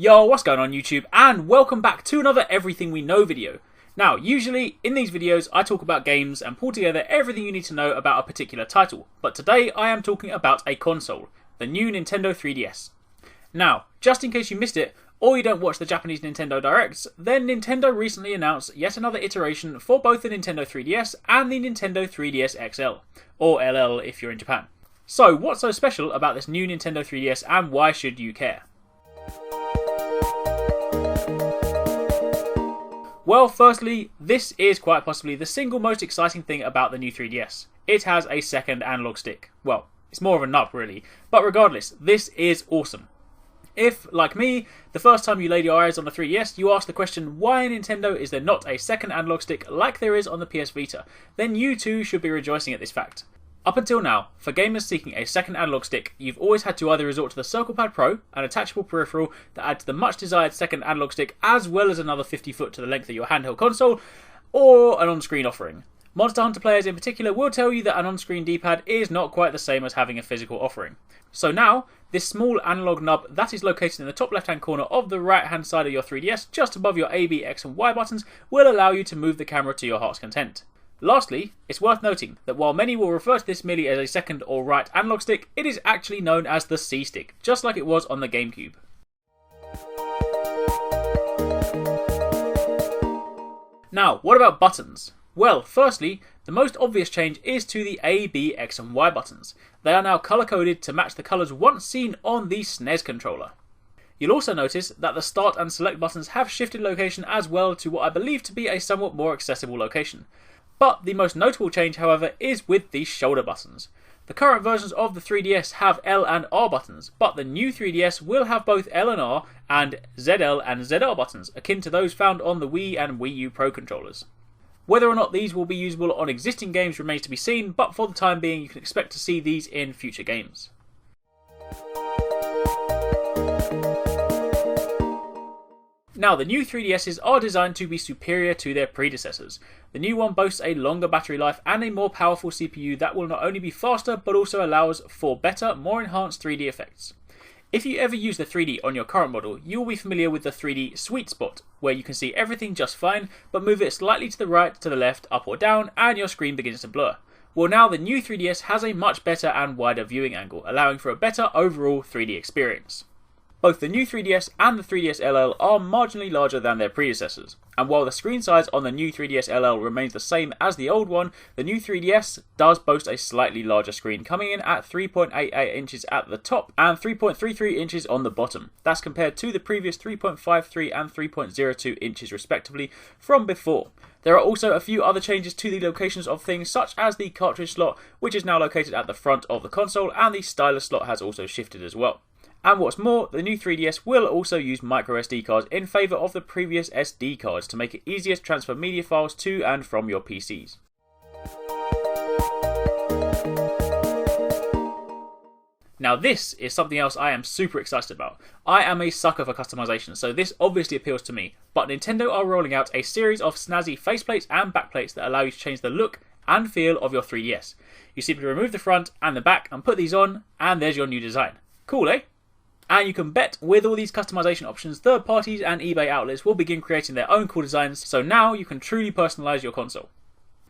Yo, what's going on YouTube, and welcome back to another Everything We Know video. Now, usually in these videos I talk about games and pull together everything you need to know about a particular title, but today I am talking about a console, the new Nintendo 3DS. Now, just in case you missed it, or you don't watch the Japanese Nintendo Directs, then Nintendo recently announced yet another iteration for both the Nintendo 3DS and the Nintendo 3DS XL, or LL if you're in Japan. So, what's so special about this new Nintendo 3DS and why should you care? Well, firstly, this is quite possibly the single most exciting thing about the new 3DS. It has a second analog stick. Well, it's more of a nub really, but regardless, this is awesome. If, like me, the first time you laid your eyes on the 3DS, you ask the question, why Nintendo is there not a second analog stick like there is on the PS Vita, then you too should be rejoicing at this fact. Up until now, for gamers seeking a second analog stick, you've always had to either resort to the CirclePad Pro, an attachable peripheral that adds the much desired second analog stick as well as another 50 foot to the length of your handheld console, or an on-screen offering. Monster Hunter players in particular will tell you that an on-screen D-pad is not quite the same as having a physical offering. So now, this small analog nub that is located in the top left hand corner of the right hand side of your 3DS, just above your A, B, X and Y buttons, will allow you to move the camera to your heart's content. Lastly, it's worth noting that while many will refer to this merely as a second or right analog stick, it is actually known as the C-stick, just like it was on the GameCube. Now, what about buttons? Well, firstly, the most obvious change is to the A, B, X and Y buttons. They are now colour-coded to match the colours once seen on the SNES controller. You'll also notice that the start and select buttons have shifted location as well to what I believe to be a somewhat more accessible location. But the most notable change, however, is with the shoulder buttons. The current versions of the 3DS have L and R buttons, but the new 3DS will have both L and R and ZL and ZR buttons, akin to those found on the Wii and Wii U Pro controllers. Whether or not these will be usable on existing games remains to be seen, but for the time being you can expect to see these in future games. Now, the new 3DSs are designed to be superior to their predecessors. The new one boasts a longer battery life and a more powerful CPU that will not only be faster but also allows for better, more enhanced 3D effects. If you ever use the 3D on your current model, you will be familiar with the 3D sweet spot, where you can see everything just fine, but move it slightly to the right, to the left, up or down, and your screen begins to blur. Well, now the new 3DS has a much better and wider viewing angle, allowing for a better overall 3D experience. Both the new 3DS and the 3DS LL are marginally larger than their predecessors, and while the screen size on the new 3DS LL remains the same as the old one, the new 3DS does boast a slightly larger screen, coming in at 3.88 inches at the top and 3.33 inches on the bottom. That's compared to the previous 3.53 and 3.02 inches respectively from before. There are also a few other changes to the locations of things, such as the cartridge slot, which is now located at the front of the console, and the stylus slot has also shifted as well. And what's more, the new 3DS will also use microSD cards in favour of the previous SD cards to make it easier to transfer media files to and from your PCs. Now this is something else I am super excited about. I am a sucker for customization, so this obviously appeals to me, but Nintendo are rolling out a series of snazzy faceplates and backplates that allow you to change the look and feel of your 3DS. You simply remove the front and the back and put these on, and there's your new design. Cool, eh? And you can bet with all these customization options, third parties and eBay outlets will begin creating their own cool designs, so now you can truly personalise your console.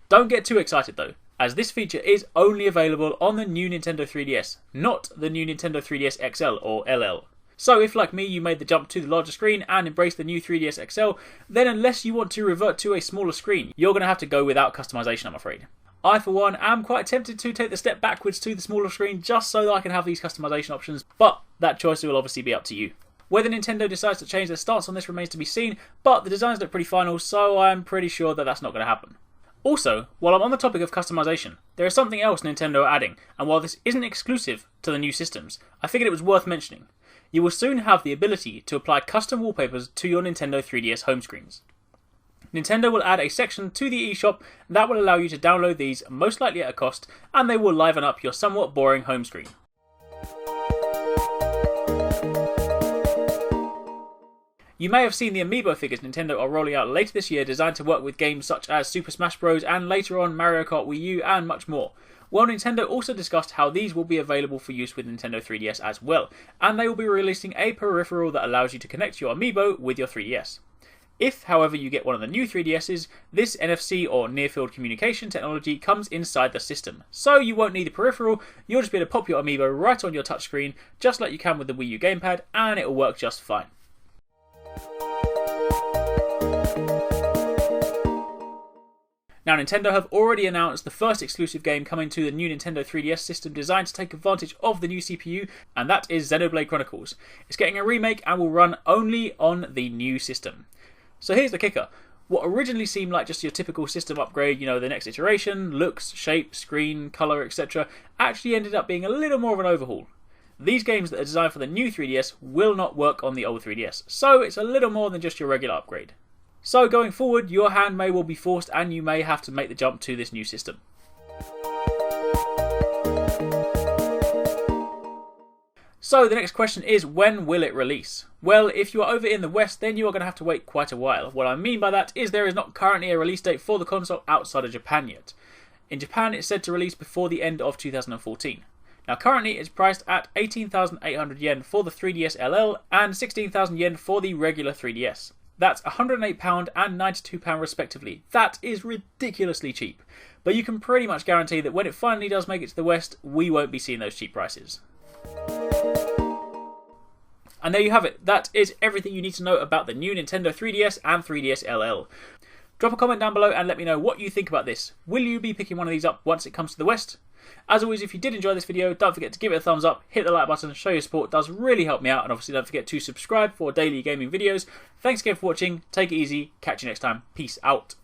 Don't get too excited though, as this feature is only available on the new Nintendo 3DS, not the new Nintendo 3DS XL or LL. So if like me you made the jump to the larger screen and embraced the new 3DS XL, then unless you want to revert to a smaller screen, you're going to have to go without customization, I'm afraid. I, for one, am quite tempted to take the step backwards to the smaller screen just so that I can have these customization options, but that choice will obviously be up to you. Whether Nintendo decides to change their stance on this remains to be seen, but the designs look pretty final, so I'm pretty sure that that's not going to happen. Also, while I'm on the topic of customization, there is something else Nintendo are adding, and while this isn't exclusive to the new systems, I figured it was worth mentioning. You will soon have the ability to apply custom wallpapers to your Nintendo 3DS home screens. Nintendo will add a section to the eShop that will allow you to download these, most likely at a cost, and they will liven up your somewhat boring home screen. You may have seen the amiibo figures Nintendo are rolling out later this year designed to work with games such as Super Smash Bros. And later on Mario Kart Wii U and much more. Well, Nintendo also discussed how these will be available for use with Nintendo 3DS as well, and they will be releasing a peripheral that allows you to connect your amiibo with your 3DS. If, however, you get one of the new 3DSs, this NFC or near-field communication technology comes inside the system. So you won't need the peripheral, you'll just be able to pop your amiibo right on your touchscreen, just like you can with the Wii U gamepad, and it'll work just fine. Now, Nintendo have already announced the first exclusive game coming to the new Nintendo 3DS system designed to take advantage of the new CPU, and that is Xenoblade Chronicles. It's getting a remake and will run only on the new system. So here's the kicker. What originally seemed like just your typical system upgrade, you know, the next iteration, looks, shape, screen, colour, etc., actually ended up being a little more of an overhaul. These games that are designed for the new 3DS will not work on the old 3DS, so it's a little more than just your regular upgrade. So going forward, your hand may well be forced and you may have to make the jump to this new system. So the next question is, when will it release? Well, if you are over in the West, then you are going to have to wait quite a while. What I mean by that is there is not currently a release date for the console outside of Japan yet. In Japan, it's said to release before the end of 2014. Now currently it's priced at 18,800 yen for the 3DS LL and 16,000 yen for the regular 3DS. That's £108 and £92 respectively. That is ridiculously cheap. But you can pretty much guarantee that when it finally does make it to the West, we won't be seeing those cheap prices. And there you have it. That is everything you need to know about the new Nintendo 3DS and 3DS LL. Drop a comment down below and let me know what you think about this. Will you be picking one of these up once it comes to the West? As always, if you did enjoy this video, don't forget to give it a thumbs up, hit the like button, show your support, it does really help me out, and obviously don't forget to subscribe for daily gaming videos. Thanks again for watching, take it easy, catch you next time, peace out.